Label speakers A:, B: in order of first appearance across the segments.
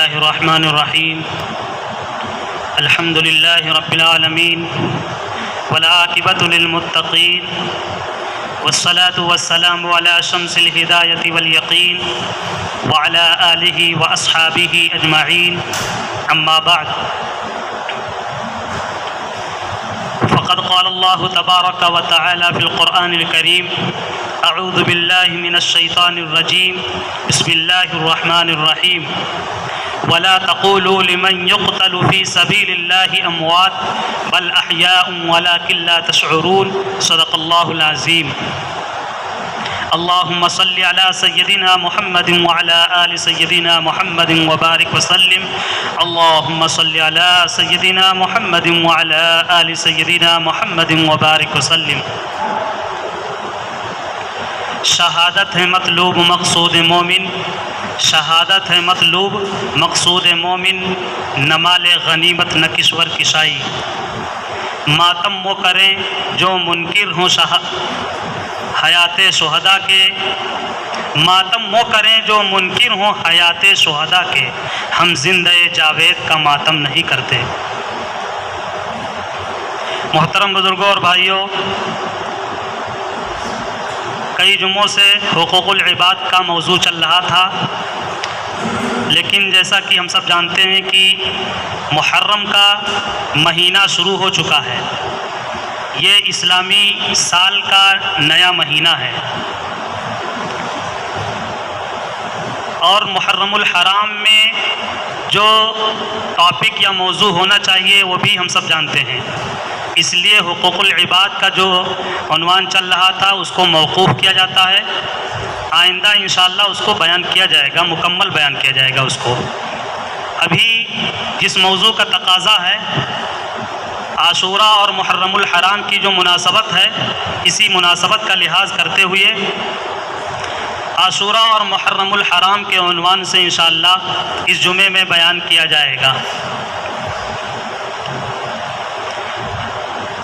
A: الله الرحمن الرحيم الحمد لله رب العالمين والعاقبة للمتقين والصلاة والسلام على شمس الهداية واليقين وعلى آله وأصحابه أجمعين أما بعد فقد قال الله تبارك وتعالى في القرآن الكريم أعوذ بالله من الشيطان الرجيم بسم الله الرحمن الرحيم ولا تقولوا لمن يقتل في سبيل الله أموات بل أحياء ولكن لا تشعرون صدق الله العظيم اللهم صل على سيدنا محمد وعلى آل سيدنا محمد وبارك وسلم اللهم صل على سيدنا محمد وعلى آل سيدنا محمد وبارك وسلم شہادت ہے مطلوب مقصود مومن، شہادت ہے مطلوب مقصود مومن، نہ مال غنیمت نہ کشور کشائی، ماتم وہ کریں جو منکر ہوں حیات شہداء کے، ماتم وہ کریں جو منکر ہوں حیات شہداء کے، ہم زندہ جاوید کا ماتم نہیں کرتے۔ محترم بزرگوں اور بھائیوں، کئی جمعوں سے حقوق العباد کا موضوع چل رہا تھا، لیکن جیسا کہ ہم سب جانتے ہیں کہ محرم کا مہینہ شروع ہو چکا ہے، یہ اسلامی سال کا نیا مہینہ ہے، اور محرم الحرام میں جو ٹاپک یا موضوع ہونا چاہیے وہ بھی ہم سب جانتے ہیں، اس لیے حقوق العباد کا جو عنوان چل رہا تھا اس کو موقوف کیا جاتا ہے، آئندہ انشاءاللہ اس کو بیان کیا جائے گا، مکمل بیان کیا جائے گا اس کو۔ ابھی جس موضوع کا تقاضا ہے عاشوراء اور محرم الحرام کی جو مناسبت ہے، اسی مناسبت کا لحاظ کرتے ہوئے عاشوراء اور محرم الحرام کے عنوان سے انشاءاللہ اس جمعے میں بیان کیا جائے گا۔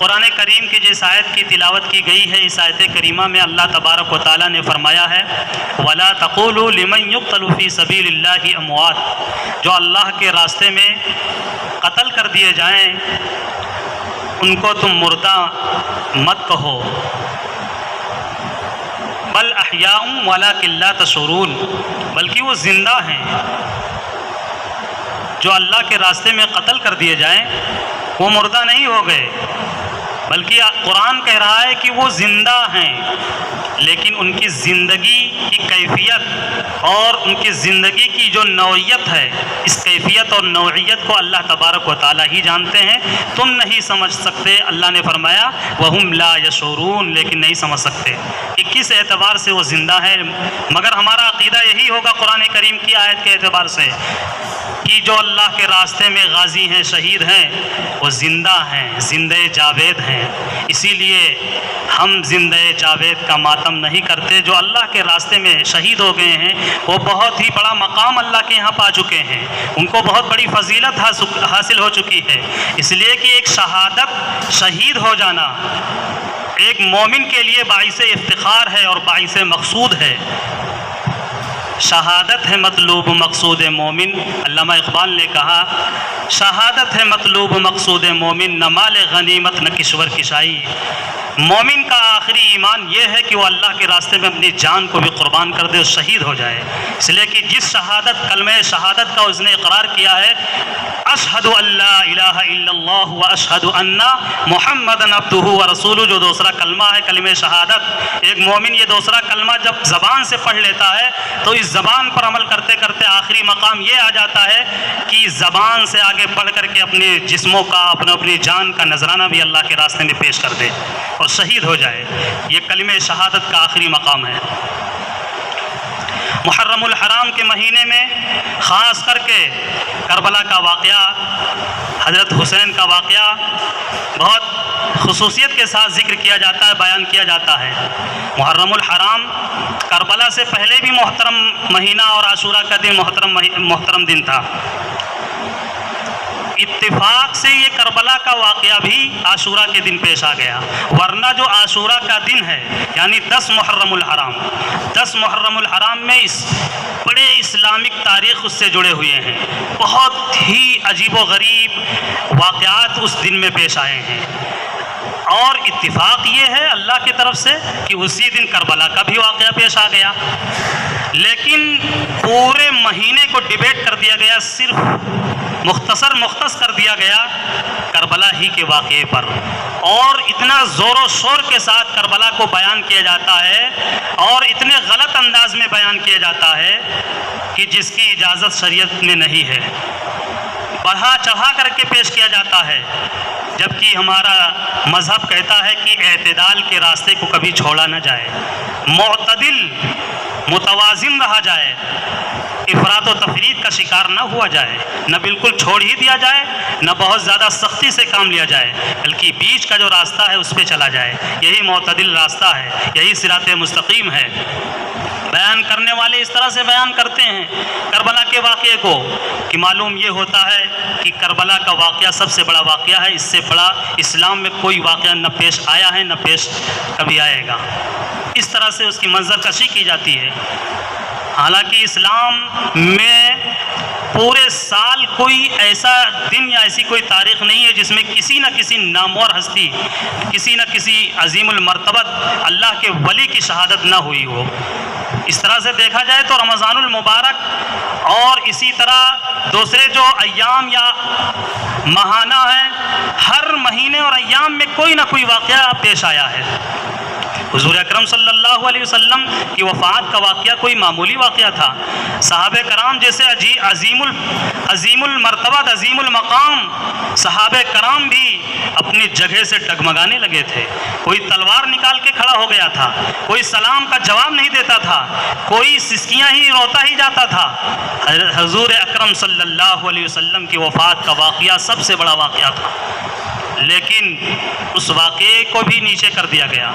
A: قرآن کریم کی جس آیت کی تلاوت کی گئی ہے، اس آیت کریمہ میں اللہ تبارک و تعالیٰ نے فرمایا ہے وَلَا تَقُولُوا لِمَنْ يُقْتَلُ فِي سَبِيلِ اللَّهِ أَمْوَاتٌ، جو اللہ کے راستے میں قتل کر دیے جائیں ان کو تم مردہ مت کہو، بل احیاء ولکن لا تشعرون، بلکہ وہ زندہ ہیں۔ جو اللہ کے راستے میں قتل کر دیے جائیں وہ مردہ نہیں ہو گئے، بلکہ قرآن کہہ رہا ہے کہ وہ زندہ ہیں، لیکن ان کی زندگی کی کیفیت اور ان کی زندگی کی جو نوعیت ہے، اس کیفیت اور نوعیت کو اللہ تبارک و تعالیٰ ہی جانتے ہیں، تم نہیں سمجھ سکتے۔ اللہ نے فرمایا وَهُمْ لَا يَشْعُرُونَ، لیکن نہیں سمجھ سکتے کہ کس اعتبار سے وہ زندہ ہے، مگر ہمارا عقیدہ یہی ہوگا قرآن کریم کی آیت کے اعتبار سے کہ جو اللہ کے راستے میں غازی ہیں، شہید ہیں، وہ زندہ ہیں، زندہ جاوید ہیں۔ اسی لیے ہم زندہ جاوید کا ماتم نہیں کرتے۔ جو اللہ کے راستے میں شہید ہو گئے ہیں وہ بہت ہی بڑا مقام اللہ کے یہاں پا چکے ہیں، ان کو بہت بڑی فضیلت حاصل ہو چکی ہے، اس لیے کہ ایک شہادت، شہید ہو جانا ایک مومن کے لیے باعث افتخار ہے اور باعث مقصود ہے۔ شہادت ہے مطلوب مقصود مومن، علامہ اقبال نے کہا شہادت ہے مطلوب مقصود مومن، نہ مال غنیمت نہ کشور کشائی۔ مومن کا آخری ایمان یہ ہے کہ وہ اللہ کے راستے میں اپنی جان کو بھی قربان کر دے اور شہید ہو جائے، اس لیے کہ جس شہادت، کلمہ شہادت کا اس نے اقرار کیا ہے، اشہد ان لا الہ الا اللہ و اشہد ان محمد عبدہ و رسولہ، جو دوسرا کلمہ ہے کلمہ شہادت، ایک مومن یہ دوسرا کلمہ جب زبان سے پڑھ لیتا ہے تو اس زبان پر عمل کرتے کرتے آخری مقام یہ آ جاتا ہے کہ زبان سے آگے پڑھ کر کے اپنے جسموں کا، اپنی جان کا نذرانہ بھی اللہ کے راستے میں پیش کر دے اور شہید ہو جائے۔ یہ کلمہ شہادت کا آخری مقام ہے۔ محرم الحرام کے مہینے میں خاص کر کے کربلا کا واقعہ، حضرت حسین کا واقعہ بہت خصوصیت کے ساتھ ذکر کیا جاتا ہے، بیان کیا جاتا ہے۔ محرم الحرام کربلا سے پہلے بھی محترم مہینہ اور عاشوراء کا دن محترم دن تھا۔ اتفاق سے یہ کربلا کا واقعہ بھی عاشورہ کے دن پیش آ گیا، ورنہ جو عاشورہ کا دن ہے یعنی 10 محرم الحرام، 10 محرم الحرام میں اس بڑے اسلامک تاریخ اس سے جڑے ہوئے ہیں، بہت ہی عجیب و غریب واقعات اس دن میں پیش آئے ہیں، اور اتفاق یہ ہے اللہ کی طرف سے کہ اسی دن کربلا کا بھی واقعہ پیش آ گیا، لیکن پورے مہینے کو ڈیبیٹ کر دیا گیا، صرف مختص کر دیا گیا کربلا ہی کے واقعے پر، اور اتنا زور و شور کے ساتھ کربلا کو بیان کیا جاتا ہے اور اتنے غلط انداز میں بیان کیا جاتا ہے کہ جس کی اجازت شریعت میں نہیں ہے، بڑھا چڑھا کر کے پیش کیا جاتا ہے، جبکہ ہمارا مذہب کہتا ہے کہ اعتدال کے راستے کو کبھی چھوڑا نہ جائے، معتدل متوازن رہا جائے، افراط و تفریط کا شکار نہ ہوا جائے، نہ بالکل چھوڑ ہی دیا جائے، نہ بہت زیادہ سختی سے کام لیا جائے، بلکہ بیچ کا جو راستہ ہے اس پہ چلا جائے، یہی معتدل راستہ ہے، یہی صراط مستقیم ہے۔ بیان کرنے والے اس طرح سے بیان کرتے ہیں کربلا کے واقعے کو کہ معلوم یہ ہوتا ہے کہ کربلا کا واقعہ سب سے بڑا واقعہ ہے، اس سے بڑا اسلام میں کوئی واقعہ نہ پیش آیا ہے نہ پیش کبھی آئے گا، اس طرح سے اس کی منظر کشی کی جاتی ہے۔ حالانکہ اسلام میں پورے سال کوئی ایسا دن یا ایسی کوئی تاریخ نہیں ہے جس میں کسی نہ کسی نامور ہستی، کسی نہ کسی عظیم المرتبت اللہ کے ولی کی شہادت نہ ہوئی ہو۔ اس طرح سے دیکھا جائے تو رمضان المبارک اور اسی طرح دوسرے جو ایام یا ماہانہ ہیں، ہر مہینے اور ایام میں کوئی نہ کوئی واقعہ پیش آیا ہے۔ حضور اکرم صلی اللہ علیہ وسلم کی وفات کا واقعہ کوئی معمولی واقعہ تھا، صحابہ کرام جیسے عظیم المرتبہ عظیم المقام صحابہ کرام بھی اپنی جگہ سے ڈگمگانے لگے تھے، کوئی تلوار نکال کے کھڑا ہو گیا تھا، کوئی سلام کا جواب نہیں دیتا تھا، کوئی سسکیاں ہی روتا ہی جاتا تھا۔ حضور اکرم صلی اللہ علیہ وسلم کی وفات کا واقعہ سب سے بڑا واقعہ تھا، لیکن اس واقعے کو بھی نیچے کر دیا گیا۔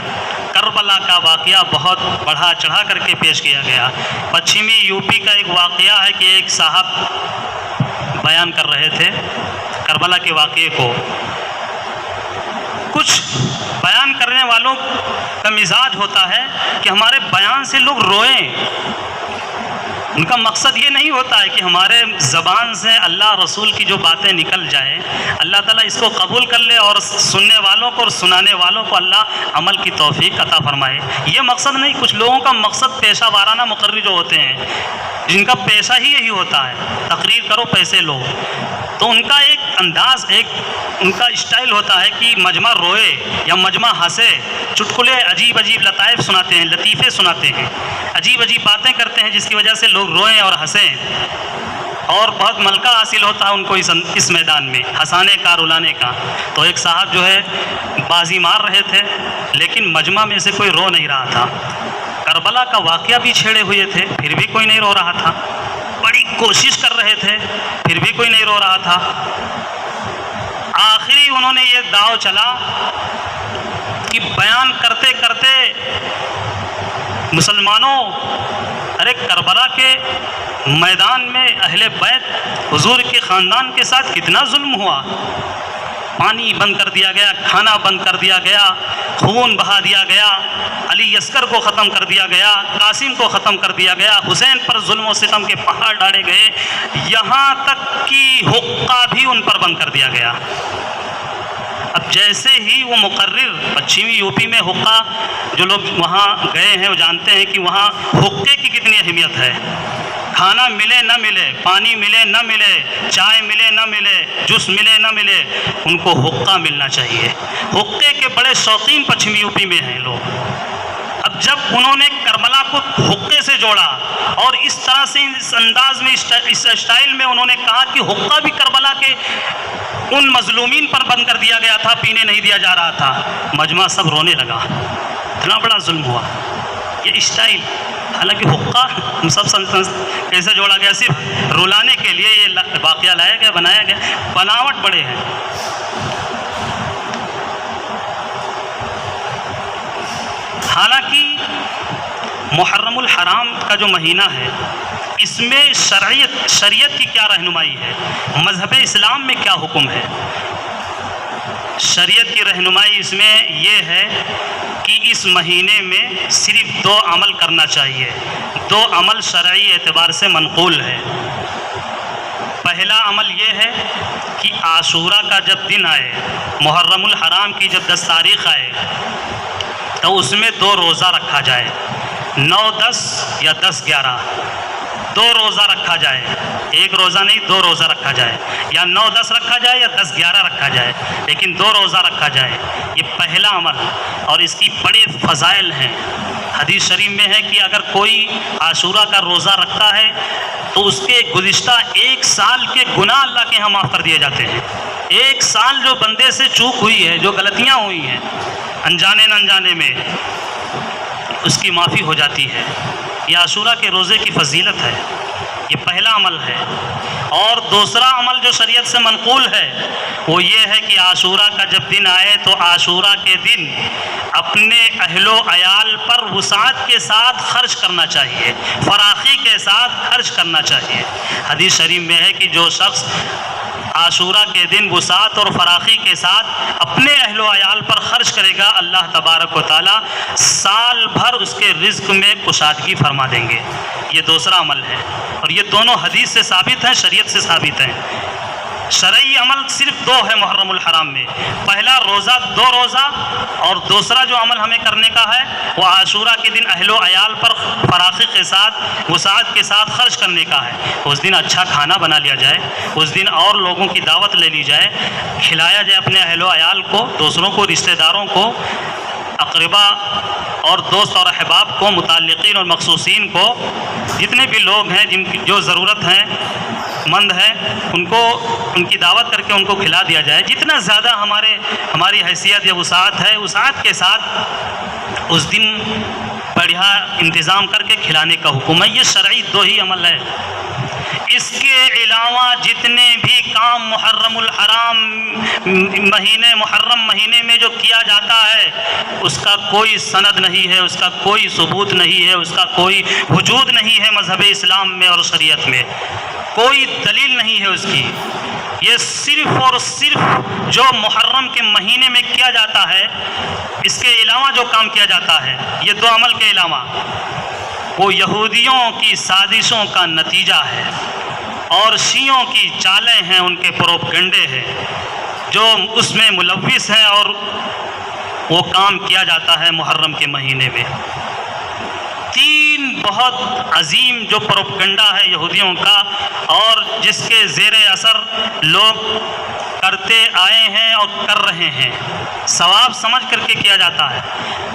A: کربلا کا واقعہ بہت بڑھا چڑھا کر کے پیش کیا گیا۔ پچھمی یو پی کا ایک واقعہ ہے کہ ایک صاحب بیان کر رہے تھے کربلا کے واقعے کو، کچھ بیان کرنے والوں کا مزاج ہوتا ہے کہ ہمارے بیان سے لوگ روئیں، ان کا مقصد یہ نہیں ہوتا ہے کہ ہمارے زبان سے اللہ رسول کی جو باتیں نکل جائیں اللہ تعالیٰ اس کو قبول کر لے اور سننے والوں کو اور سنانے والوں کو اللہ عمل کی توفیق عطا فرمائے، یہ مقصد نہیں۔ کچھ لوگوں کا مقصد پیشہ وارانہ مقرر جو ہوتے ہیں، جن کا پیشہ ہی یہی ہوتا ہے تقریر کرو پیسے لو، تو ان کا ایک انداز، ایک ان کا اسٹائل ہوتا ہے کہ مجمع روئے یا مجمع ہنسے، چٹکلے عجیب عجیب لطائف سناتے ہیں، لطیفے سناتے ہیں، عجیب عجیب باتیں کرتے ہیں جس کی وجہ سے لوگ روئیں اور ہنسیں، اور بہت ملکہ حاصل ہوتا ہے ان کو اس میدان میں ہنسانے کا، رلانے کا۔ تو ایک صاحب جو ہے بازی مار رہے تھے لیکن مجمع میں سے کوئی رو نہیں رہا تھا، کربلا کا واقعہ بھی چھیڑے ہوئے تھے پھر بھی کوئی نہیں رو رہا تھا، بڑی کوشش کر رہے تھے پھر بھی کوئی نہیں رو رہا تھا۔ آخری انہوں نے یہ داؤ چلا کہ بیان کرتے کرتے مسلمانوں، ارے کربلا کے میدان میں اہل بیت حضور کے خاندان کے ساتھ کتنا ظلم ہوا، پانی بند کر دیا گیا، کھانا بند کر دیا گیا، خون بہا دیا گیا، علی عسکر کو ختم کر دیا گیا، قاسم کو ختم کر دیا گیا، حسین پر ظلم و ستم کے پہاڑ ڈالے گئے، یہاں تک کہ حقہ بھی ان پر بند کر دیا گیا۔ اب جیسے ہی وہ مقرر پچھمی یو پی میں حقہ، جو لوگ وہاں گئے ہیں وہ جانتے ہیں کہ وہاں حقے کی کتنی اہمیت ہے، کھانا ملے نہ ملے، پانی ملے نہ ملے، چائے ملے نہ ملے، جوس ملے نہ ملے، ان کو حقہ ملنا چاہیے۔ حقے کے بڑے شوقین پچھمی یو پی میں ہیں لوگ۔ اب جب انہوں نے کربلا کو حقے سے جوڑا اور اس طرح سے اس انداز میں اس اسٹائل میں انہوں نے کہا کہ حقہ بھی کربلا کے ان مظلومین پر بند کر دیا گیا تھا، پینے نہیں دیا جا رہا تھا، مجمع سب رونے لگا، اتنا بڑا ظلم ہوا۔ یہ اسٹائل، حالانکہ حقہ ہم سب کیسے جوڑا گیا، صرف رلانے کے لیے یہ واقعہ لایا گیا، بنایا گیا، بناوٹ بڑے ہیں۔ حالانکہ محرم الحرام کا جو مہینہ ہے، اس میں شریعت کی کیا رہنمائی ہے، مذہب اسلام میں کیا حکم ہے۔ شریعت کی رہنمائی اس میں یہ ہے کہ اس مہینے میں صرف 2 عمل کرنا چاہیے، 2 عمل شرعی اعتبار سے منقول ہے۔ پہلا عمل یہ ہے کہ عاشورہ کا جب دن آئے، محرم الحرام کی جب 10 تاریخ آئے تو اس میں 2 روزہ رکھا جائے، 9-10 یا 10-11، 2 روزہ رکھا جائے، 1 روزہ نہیں 2 روزہ رکھا جائے، یا 9-10 رکھا جائے یا 10-11 رکھا جائے، لیکن 2 روزہ رکھا جائے۔ یہ پہلا عمل، اور اس کی بڑے فضائل ہیں۔ حدیث شریف میں ہے کہ اگر کوئی عاشورہ کا روزہ رکھتا ہے تو اس کے گزشتہ 1 سال کے گناہ اللہ کے ہاں معاف کر دیے جاتے ہیں۔ 1 سال جو بندے سے چوک ہوئی ہے، جو غلطیاں ہوئی ہیں انجانے نہ انجانے میں، اس کی معافی ہو جاتی ہے۔ یہ عاشورہ کے روزے کی فضیلت ہے، یہ پہلا عمل ہے۔ اور دوسرا عمل جو شریعت سے منقول ہے وہ یہ ہے کہ عاشورہ کا جب دن آئے تو عاشورہ کے دن اپنے اہل و عیال پر وسعت کے ساتھ خرچ کرنا چاہیے، فراخی کے ساتھ خرچ کرنا چاہیے۔ حدیث شریف میں ہے کہ جو شخص عاشورہ کے دن وسعت اور فراخی کے ساتھ اپنے اہل و عیال پر خرچ کرے گا، اللہ تبارک و تعالی سال بھر اس کے رزق میں کشادگی فرما دیں گے۔ یہ دوسرا عمل ہے، اور یہ دونوں حدیث سے ثابت ہیں، شریعت سے ثابت ہیں۔ شرعی عمل صرف 2 ہے محرم الحرام میں، پہلا روزہ 2 روزہ، اور دوسرا جو عمل ہمیں کرنے کا ہے وہ عاشورہ کے دن اہل و عیال پر فراخی کے ساتھ وسعت کے ساتھ خرچ کرنے کا ہے۔ اس دن اچھا کھانا بنا لیا جائے، اس دن اور لوگوں کی دعوت لے لی جائے، کھلایا جائے اپنے اہل و عیال کو، دوسروں کو، رشتہ داروں کو، اقربا اور دوست اور احباب کو، متعلقین اور مخصوصین کو، جتنے بھی لوگ ہیں جن کی جو ضرورت ہے مند ہے ان کو، ان کی دعوت کر کے ان کو کھلا دیا جائے۔ جتنا زیادہ ہماری حیثیت یا وسعت ہے، وسعت کے ساتھ اس دن بڑھیا انتظام کر کے کھلانے کا حکم ہے۔ یہ شرعی 2 ہی عمل ہے۔ اس کے علاوہ جتنے بھی کام محرم الحرام محرم مہینے میں جو کیا جاتا ہے اس کا کوئی سند نہیں ہے، اس کا کوئی ثبوت نہیں ہے، اس کا کوئی وجود نہیں ہے مذہب اسلام میں اور شریعت میں، کوئی دلیل نہیں ہے اس کی۔ یہ صرف اور صرف جو محرم کے مہینے میں کیا جاتا ہے، اس کے علاوہ جو کام کیا جاتا ہے، یہ 2 عمل کے علاوہ، وہ یہودیوں کی سازشوں کا نتیجہ ہے اور شیعوں کی چالیں ہیں، ان کے پروپگنڈے ہیں جو اس میں ملوث ہیں، اور وہ کام کیا جاتا ہے محرم کے مہینے میں۔ 3 بہت عظیم جو پروپگنڈا ہے یہودیوں کا، اور جس کے زیر اثر لوگ کرتے آئے ہیں اور کر رہے ہیں، ثواب سمجھ کر کے کیا جاتا ہے،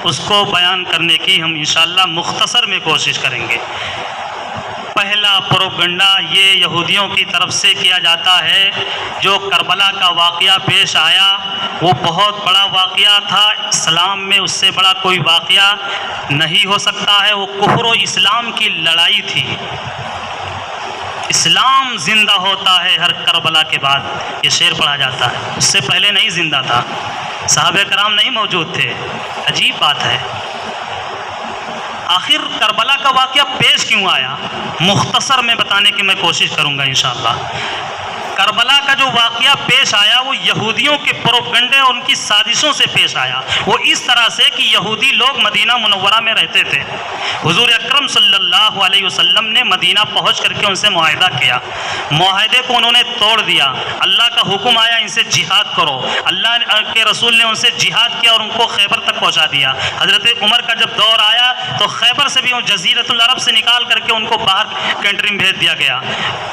A: اس کو بیان کرنے کی ہم انشاءاللہ مختصر میں کوشش کریں گے۔ پہلا پروپگنڈا یہ یہودیوں کی طرف سے کیا جاتا ہے، جو کربلا کا واقعہ پیش آیا وہ بہت بڑا واقعہ تھا، اسلام میں اس سے بڑا کوئی واقعہ نہیں ہو سکتا ہے، وہ کفر و اسلام کی لڑائی تھی۔ اسلام زندہ ہوتا ہے ہر کربلا کے بعد، یہ شعر پڑھا جاتا ہے، اس سے پہلے نہیں زندہ تھا، صحابہ کرام نہیں موجود تھے۔ عجیب بات ہے، آخر کربلا کا واقعہ پیش کیوں آیا؟ مختصر میں بتانے کی میں کوشش کروں گا انشاءاللہ۔ کربلا کا جو واقعہ پیش آیا وہ یہودیوں کے پروپگنڈے اور ان کی سازشوں سے پیش آیا۔ وہ اس طرح سے کہ یہودی لوگ مدینہ منورہ میں رہتے تھے، حضور اکرم صلی اللہ علیہ وسلم نے مدینہ پہنچ کر کے ان سے معاہدہ کیا، معاہدے کو انہوں نے توڑ دیا، اللہ کا حکم آیا ان سے جہاد کرو، اللہ کے رسول نے ان سے جہاد کیا اور ان کو خیبر تک پہنچا دیا۔ حضرت عمر کا جب دور آیا تو خیبر سے بھی جزیرۃ العرب سے نکال کر کے ان کو باہر کنٹری میں بھیج دیا گیا۔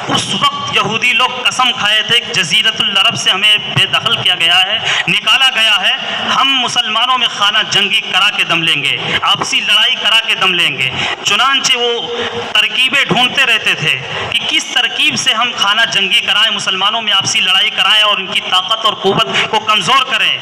A: اس وقت یہودی لوگ قسم کھائے تھے کہ جزیرۃ العرب سے ہمیں بے دخل کیا گیا ہے، نکالا گیا ہے، ہم مسلمانوں میں خانہ جنگی کرا کے دم لیں گے، آپسی لڑائی کرا کے دم لیں گے۔ چنانچہ وہ ترکیبیں ڈھونڈتے رہتے تھے کہ کس ترکیب سے ہم خانہ جنگی کرائیں، مسلمانوں میں آپسی لڑائی کرائیں اور ان کی طاقت اور قوت کو کمزور کریں۔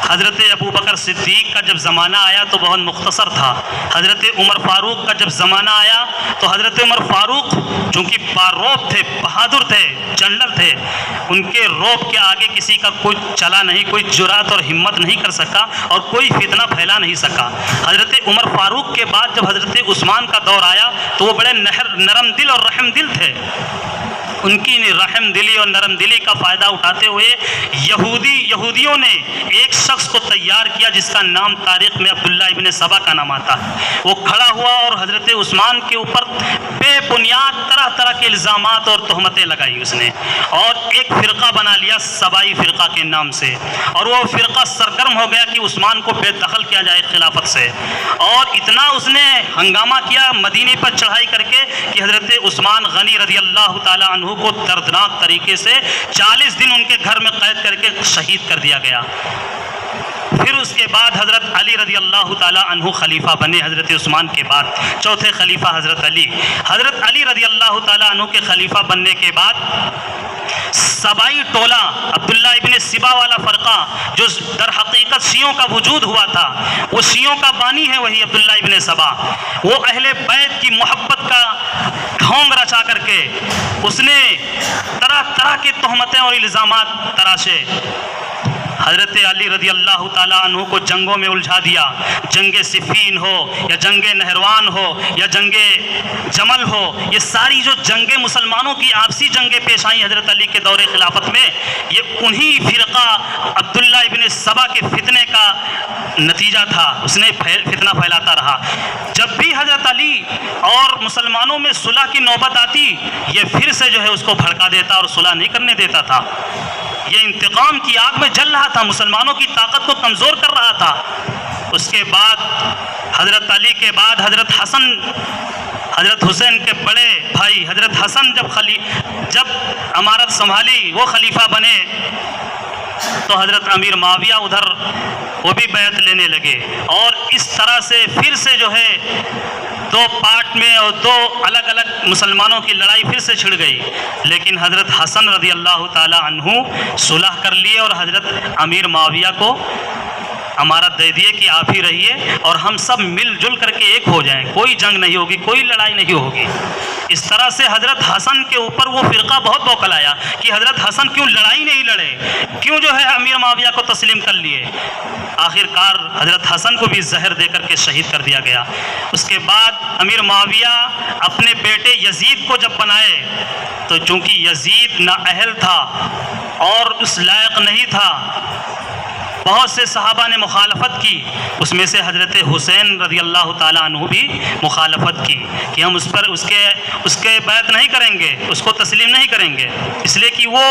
A: حضرت ابو بکر صدیق کا جب زمانہ آیا تو بہت مختصر تھا. حضرت عمر فاروق کا جب زمانہ آیا تو حضرت عمر فاروق چونکہ باروب تھے, بہادر تھے, جنرل تھے, ان کے روب کے آگے کسی کا کوئی چلا نہیں, کوئی جرات اور ہمت نہیں کر سکا اور کوئی فتنہ پھیلا نہیں سکا. حضرت عمر فاروق کے بعد جب حضرت عثمان کا دور آیا تو وہ بڑے نرم دل اور رحم دل تھے. ان کی رحم دلی اور نرم دلی کا فائدہ اٹھاتے ہوئے یہودیوں نے ایک شخص کو تیار کیا جس کا نام تاریخ میں عبداللہ ابن سبا کا نام آتا ہے. وہ کھڑا ہوا اور حضرت عثمان کے اوپر بے بنیاد طرح طرح کے الزامات اور تہمتیں لگائی اس نے, اور ایک فرقہ بنا لیا سبائی فرقہ کے نام سے, اور وہ فرقہ سرگرم ہو گیا کہ عثمان کو بے دخل کیا جائے خلافت سے. اور اتنا اس نے ہنگامہ کیا مدینے پر چڑھائی کر کے کہ حضرت عثمان غنی رضی اللہ تعالیٰ عنہ کو دردناک طریقے سے 40 دن ان کے گھر میں قید کر کے شہید کر دیا گیا. پھر اس کے بعد حضرت علی رضی اللہ تعالیٰ عنہ خلیفہ بنے. حضرت عثمان کے بعد چوتھے خلیفہ حضرت علی رضی اللہ تعالیٰ عنہ کے خلیفہ بننے کے بعد سبائی ٹولہ عبداللہ ابن سبا والا فرقہ جو در حقیقت شیعوں کا وجود ہوا تھا, وہ شیعوں کا بانی ہے وہی عبداللہ ابن سبا. وہ اہل بیت کی محبت کا ڈھونگ رچا کر کے اس نے طرح طرح کے تہمتیں اور الزامات تراشے. حضرت علی رضی اللہ تعالیٰ عنہ کو جنگوں میں الجھا دیا. جنگ صفین ہو یا جنگ نہروان ہو یا جنگ جمل ہو, یہ ساری جو جنگیں مسلمانوں کی آپسی جنگیں پیش آئیں حضرت علی کے دور خلافت میں, یہ انہی فرقہ عبداللہ ابن سبا کے فتنے کا نتیجہ تھا. اس نے فتنہ پھیلاتا رہا. جب بھی حضرت علی اور مسلمانوں میں صلح کی نوبت آتی, یہ پھر سے جو ہے اس کو بھڑکا دیتا اور صلح نہیں کرنے دیتا تھا. یہ انتقام کی آگ میں جل رہا تھا, مسلمانوں کی طاقت کو کمزور کر رہا تھا. اس کے بعد حضرت علی کے بعد حضرت حسین کے بڑے بھائی حضرت حسن جب امارت سنبھالی, وہ خلیفہ بنے, تو حضرت امیر معاویہ ادھر وہ بھی بیعت لینے لگے. اور اس طرح سے پھر سے جو ہے دو پارٹ میں اور دو الگ الگ مسلمانوں کی لڑائی پھر سے چھڑ گئی. لیکن حضرت حسن رضی اللہ تعالی عنہ صلح کر لیے اور حضرت امیر معاویہ کو امارت دے دیے کہ آپ ہی رہیے اور ہم سب مل جل کر کے ایک ہو جائیں, کوئی جنگ نہیں ہوگی, کوئی لڑائی نہیں ہوگی. اس طرح سے حضرت حسن کے اوپر وہ فرقہ بہت بوکھل آیا کہ حضرت حسن کیوں لڑائی نہیں لڑے, کیوں جو ہے امیر معاویہ کو تسلیم کر لیے. آخر کار حضرت حسن کو بھی زہر دے کر کے شہید کر دیا گیا. اس کے بعد امیر معاویہ اپنے بیٹے یزید کو جب بنائے تو چونکہ یزید نااہل تھا اور اس لائق نہیں تھا, بہت سے صحابہ نے مخالفت کی. اس میں سے حضرت حسین رضی اللہ تعالیٰ عنہ بھی مخالفت کی کہ ہم اس کے بیعت نہیں کریں گے, اس کو تسلیم نہیں کریں گے, اس لیے کہ وہ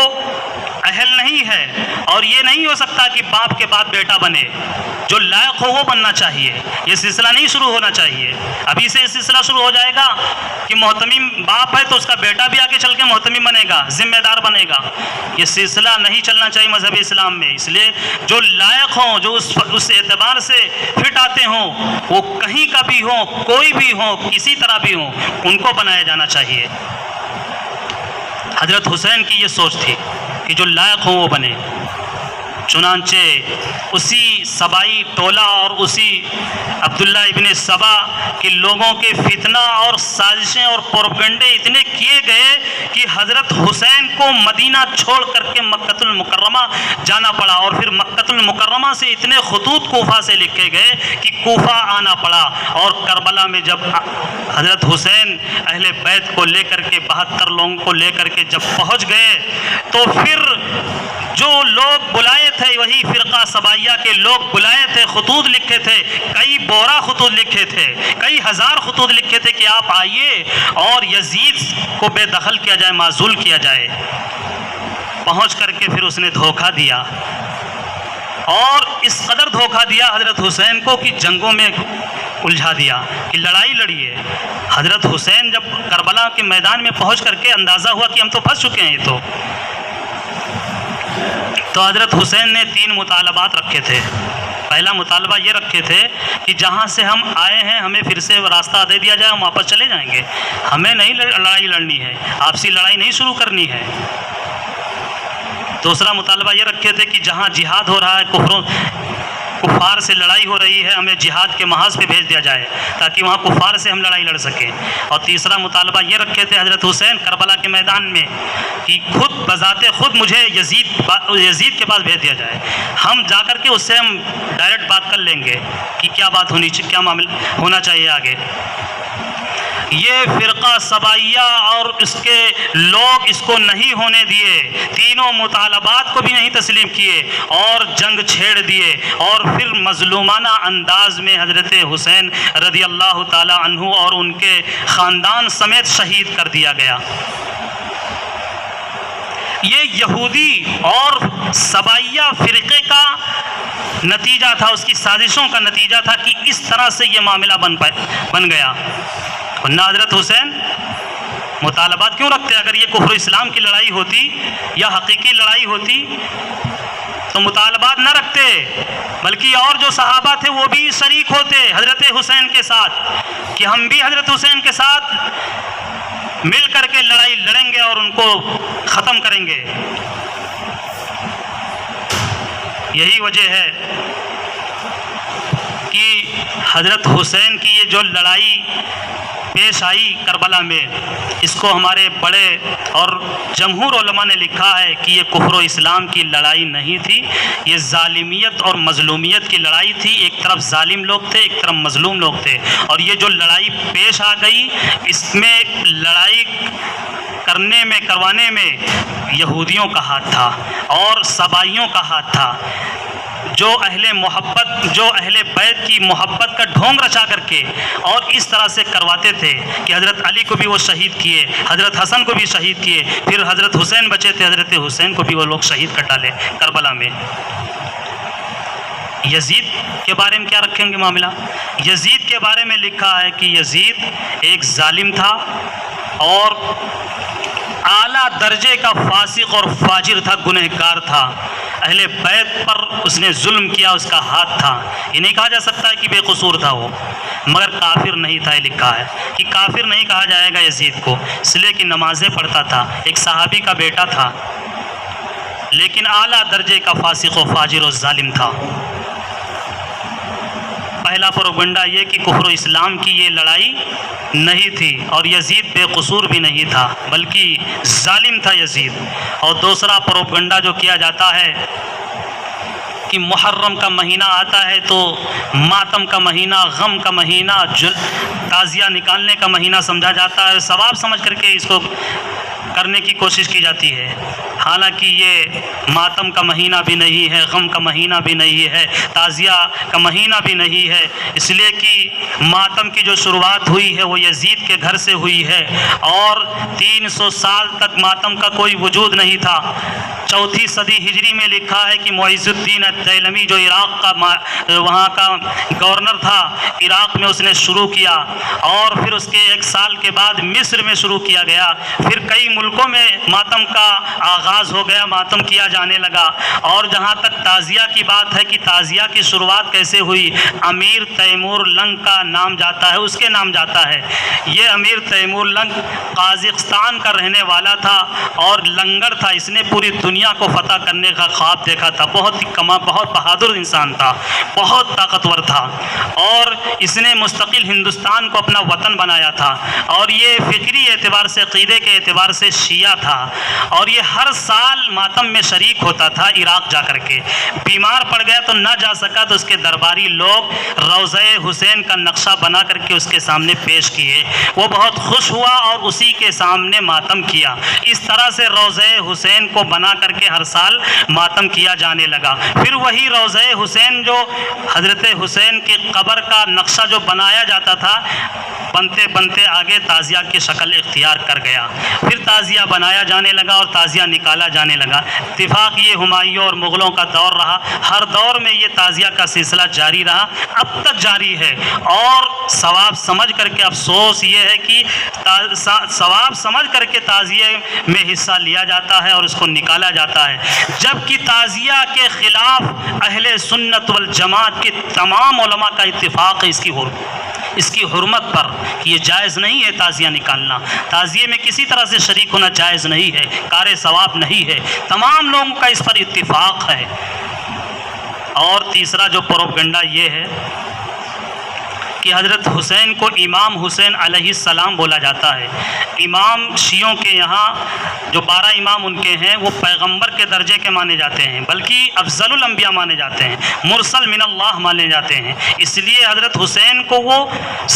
A: اہل نہیں ہے اور یہ نہیں ہو سکتا کہ باپ کے بعد بیٹا بنے. جو لائق ہو وہ بننا چاہیے. یہ سلسلہ نہیں شروع ہونا چاہیے. ابھی سے یہ سلسلہ شروع ہو جائے گا کہ محتمم باپ ہے تو اس کا بیٹا بھی آگے چل کے محتمم بنے گا, ذمہ دار بنے گا. یہ سلسلہ نہیں چلنا چاہیے مذہب اسلام میں. اس لیے جو لائق ہوں, جو اس اعتبار سے فٹ آتے ہوں, وہ کہیں کا بھی ہوں, کوئی بھی ہوں, کسی طرح بھی ہوں, ان کو بنایا جانا چاہیے. حضرت حسین کی یہ سوچ تھی کہ جو لائق ہوں وہ بنے. چنانچہ اسی سبائی ٹولہ اور اسی عبداللہ ابن سبا کے لوگوں کے فتنہ اور سازشیں اور پروپیگنڈے اتنے کیے گئے کہ حضرت حسین کو مدینہ چھوڑ کر کے مکۃ المکرمہ جانا پڑا. اور پھر مکۃ المکرمہ سے اتنے خطوط کوفہ سے لکھے گئے کہ کوفہ آنا پڑا. اور کربلا میں جب حضرت حسین اہل بیت کو لے کر کے 72 لوگوں کو لے کر کے جب پہنچ گئے تو پھر جو لوگ بلائے تھے, وہی فرقہ سبائیہ کے لوگ بلائے تھے, خطوط لکھے تھے, کئی بورا خطوط لکھے تھے, کئی ہزار خطوط لکھے تھے کہ آپ آئیے اور یزید کو بے دخل کیا جائے, معزول کیا جائے. پہنچ کر کے پھر اس نے دھوکہ دیا, اور اس قدر دھوکہ دیا حضرت حسین کو کہ جنگوں میں الجھا دیا کہ لڑائی لڑیے. حضرت حسین جب کربلا کے میدان میں پہنچ کر کے اندازہ ہوا کہ ہم تو پھنس چکے ہیں, تو حضرت حسین نے 3 مطالبات رکھے تھے. پہلا مطالبہ یہ رکھے تھے کہ جہاں سے ہم آئے ہیں ہمیں پھر سے راستہ دے دیا جائے, ہم واپس چلے جائیں گے, ہمیں نہیں لڑائی لڑنی ہے, آپسی لڑائی نہیں شروع کرنی ہے. دوسرا مطالبہ یہ رکھے تھے کہ جہاں جہاد ہو رہا ہے کفار سے لڑائی ہو رہی ہے، ہمیں جہاد کے محاذ پہ بھیج دیا جائے تاکہ وہاں کفار سے ہم لڑائی لڑ سکیں۔ اور تیسرا مطالبہ یہ رکھے تھے حضرت حسین کربلا کے میدان میں کہ خود بذات خود مجھے یزید کے پاس بھیج دیا جائے، ہم جا کر کے اس سے ہم ڈائریکٹ بات کر لیں گے کہ کیا بات کیا معاملہ ہونا چاہیے آگے۔ یہ فرقہ سبائیہ اور اس کے لوگ اس کو نہیں ہونے دیے، تینوں مطالبات کو بھی نہیں تسلیم کیے اور جنگ چھیڑ دیے، اور پھر مظلومانہ انداز میں حضرت حسین رضی اللہ تعالی عنہ اور ان کے خاندان سمیت شہید کر دیا گیا۔ یہ یہودی اور سبائیہ فرقے کا نتیجہ تھا، اس کی سازشوں کا نتیجہ تھا کہ اس طرح سے یہ معاملہ بن گیا۔ ورنہ حضرت حسین مطالبات کیوں رکھتے؟ اگر یہ کفر اسلام کی لڑائی ہوتی یا حقیقی لڑائی ہوتی تو مطالبات نہ رکھتے، بلکہ اور جو صحابہ تھے وہ بھی شریک ہوتے حضرت حسین کے ساتھ کہ ہم بھی حضرت حسین کے ساتھ مل کر کے لڑائی لڑیں گے اور ان کو ختم کریں گے۔ یہی وجہ ہے کہ حضرت حسین کی یہ جو لڑائی پیش آئی کربلا میں، اس کو ہمارے بڑے اور جمہور علماء نے لکھا ہے کہ یہ کفر و اسلام کی لڑائی نہیں تھی، یہ ظالمیت اور مظلومیت کی لڑائی تھی۔ ایک طرف ظالم لوگ تھے، ایک طرف مظلوم لوگ تھے، اور یہ جو لڑائی پیش آ گئی اس میں لڑائی کروانے میں یہودیوں کا ہاتھ تھا اور سبائیوں کا ہاتھ تھا، جو اہل بیت کی محبت کا ڈھونگ رچا کر کے اور اس طرح سے کرواتے تھے کہ حضرت علی کو بھی وہ شہید کیے، حضرت حسن کو بھی شہید کیے، پھر حضرت حسین بچے تھے، حضرت حسین کو بھی وہ لوگ شہید کر ڈالے کربلا میں۔ یزید کے بارے میں کیا رکھیں گے معاملہ؟ یزید کے بارے میں لکھا ہے کہ یزید ایک ظالم تھا اور اعلیٰ درجے کا فاسق اور فاجر تھا، گنہگار تھا، اہل بیت پر اس نے ظلم کیا، اس کا ہاتھ تھا۔ یہ نہیں کہا جا سکتا ہے کہ بے قصور تھا وہ، مگر کافر نہیں تھا۔ یہ لکھا ہے کہ کافر نہیں کہا جائے گا یزید کو، اس لیے کہ نمازیں پڑھتا تھا، ایک صحابی کا بیٹا تھا، لیکن اعلیٰ درجے کا فاسق و فاجر و ظالم تھا۔ پہلا پروپگنڈا یہ کہ کفر و اسلام کی یہ لڑائی نہیں تھی اور یزید بے قصور بھی نہیں تھا بلکہ ظالم تھا یزید۔ اور دوسرا پروپگنڈا جو کیا جاتا ہے کہ محرم کا مہینہ آتا ہے تو ماتم کا مہینہ، غم کا مہینہ، تعزیہ نکالنے کا مہینہ سمجھا جاتا ہے، ثواب سمجھ کر کے اس کو کرنے کی کوشش کی جاتی ہے، حالانکہ یہ ماتم کا مہینہ بھی نہیں ہے، غم کا مہینہ بھی نہیں ہے، تعزیہ کا مہینہ بھی نہیں ہے، اس لیے کہ ماتم کی جو شروعات ہوئی ہے وہ یزید کے گھر سے ہوئی ہے اور 300 سال تک ماتم کا کوئی وجود نہیں تھا۔ 4 صدی ہجری میں لکھا ہے کہ معز الدین الدیلمی جو عراق کا وہاں کا گورنر تھا، عراق میں اس نے شروع کیا اور پھر اس کے 1 سال کے بعد مصر میں شروع کیا گیا، پھر کئی ملکوں میں ماتم کا آغاز ہو گیا، ماتم کیا جانے لگا۔ اور جہاں تک تعزیہ کی بات ہے کہ تعزیہ کی شروعات کیسے ہوئی، امیر تیمور لنگ کا نام جاتا ہے، اس کے نام جاتا ہے۔ یہ امیر تیمور لنگ قازقستان کا رہنے والا تھا اور لنگر تھا، اس نے پوری دنیا کو فتح کرنے کا خواب دیکھا تھا، بہت بہادر انسان تھا، بہت طاقتور تھا اور اس نے مستقل ہندوستان کو اپنا وطن بنایا تھا اور یہ فکری اعتبار سے، عقیدے کے اعتبار سے شیعہ تھا اور یہ ہر سال ماتم میں شریک ہوتا تھا۔ عراق جا کر کے بیمار پڑ گیا تو نہ جا سکا تو اس کے درباری لوگ روضہ حسین کا نقشہ بنا کر کے اس کے سامنے پیش کیے، وہ بہت خوش ہوا اور اسی کے سامنے ماتم کیا۔ اس طرح سے روضہ حسین کو بنا کر کے ہر سال ماتم کیا جانے لگا۔ پھر وہی روضہ حسین جو حضرت حسین کی قبر کا نقشہ جو بنایا جاتا تھا، بنتے بنتے آگے تعزیہ کی شکل اختیار کر گیا، پھر تعزیہ بنایا جانے لگا اور تعزیہ نکالا جانے لگا۔ اتفاق یہ ہمایوں اور مغلوں کا دور رہا، ہر دور میں یہ تعزیہ کا سلسلہ جاری رہا، اب تک جاری ہے اور ثواب سمجھ کر کے افسوس یہ ہے کہ ثواب سمجھ کر کے تعزیے میں حصہ لیا جاتا ہے اور اس کو نکالا جاتا ہے، جبکہ تعزیہ کے خلاف اہل سنت والجماعت کے تمام علماء کا اتفاق ہے اس کی حرمت پر کہ یہ جائز نہیں ہے تعزیہ نکالنا، تعزیے میں کسی طرح سے شریک ہونا جائز نہیں ہے، کار ثواب نہیں ہے، تمام لوگوں کا اس پر اتفاق ہے۔ اور تیسرا جو پروپگنڈا یہ ہے کہ حضرت حسین کو امام حسین علیہ السلام بولا جاتا ہے۔ امام شیعوں کے یہاں جو 12 امام ان کے ہیں وہ پیغمبر کے درجے کے مانے جاتے ہیں، بلکہ افضل الانبیاء مانے جاتے ہیں، مرسل من اللہ مانے جاتے ہیں۔ اس لیے حضرت حسین کو وہ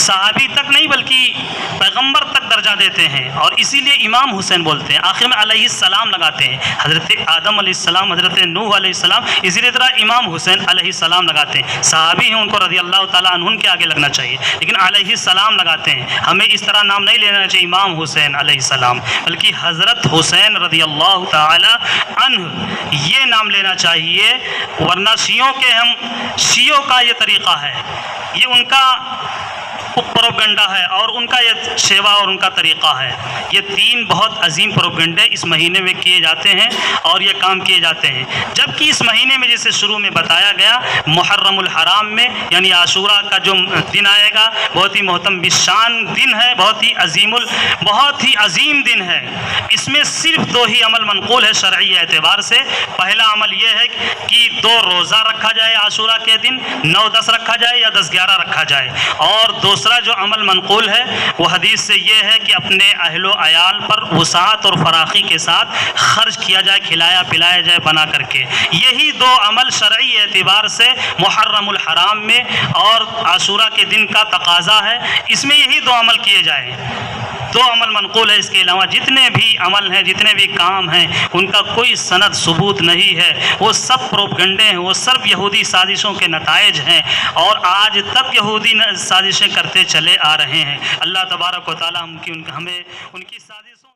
A: صحابی تک نہیں بلکہ پیغمبر تک درجہ دیتے ہیں، اور اسی لیے امام حسین بولتے ہیں، آخر میں علیہ السلام لگاتے ہیں۔ حضرت آدم علیہ السلام، حضرت نوح علیہ السلام، اسی طرح امام حسین علیہ السلام لگاتے ہیں۔ صحابی ہیں، ان کو رضی اللہ تعالیٰ عنہ کے آگے لگنا چاہیے، لیکن علیہ السلام لگاتے ہیں۔ ہمیں اس طرح نام نہیں لینا چاہیے امام حسین علیہ السلام، بلکہ حضرت حسین رضی اللہ تعالی عنہ یہ نام لینا چاہیے، ورنہ شیعوں کا یہ طریقہ ہے، یہ ان کا پروپگنڈا ہے اور ان کا یہ شیوا اور ان کا طریقہ ہے۔ یہ 3 بہت عظیم پروپگنڈے اس مہینے میں کیے جاتے ہیں اور یہ کام کیے جاتے ہیں، جبکہ اس مہینے میں جیسے شروع میں بتایا گیا محرم الحرام میں یعنی عاشورہ کا جو دن آئے گا بہت ہی محترم بشان دن ہے، بہت ہی عظیم دن ہے۔ اس میں صرف 2 ہی عمل منقول ہے شرعی اعتبار سے۔ پہلا عمل یہ ہے کہ 2 روزہ رکھا جائے عاشورہ کے دن، 9-10 رکھا جائے یا 10-11 رکھا جائے، اور دوسرا جو عمل منقول ہے وہ حدیث سے یہ ہے کہ اپنے اہل و عیال پر وسعت اور فراخی کے ساتھ خرچ کیا جائے، کھلایا پلایا جائے بنا کر کے۔ یہی 2 عمل شرعی اعتبار سے محرم الحرام میں اور عاشورہ کے دن کا تقاضا ہے، اس میں یہی 2 عمل کیے جائیں۔ 2 عمل منقول ہے، اس کے علاوہ جتنے بھی عمل ہیں، جتنے بھی کام ہیں، ان کا کوئی سند ثبوت نہیں ہے، وہ سب پروپگنڈے ہیں، وہ صرف یہودی سازشوں کے نتائج ہیں، اور آج تک یہودی سازشیں کرتے چلے آ رہے ہیں۔ اللہ تبارک و تعالی ہمیں ان کی سازشوں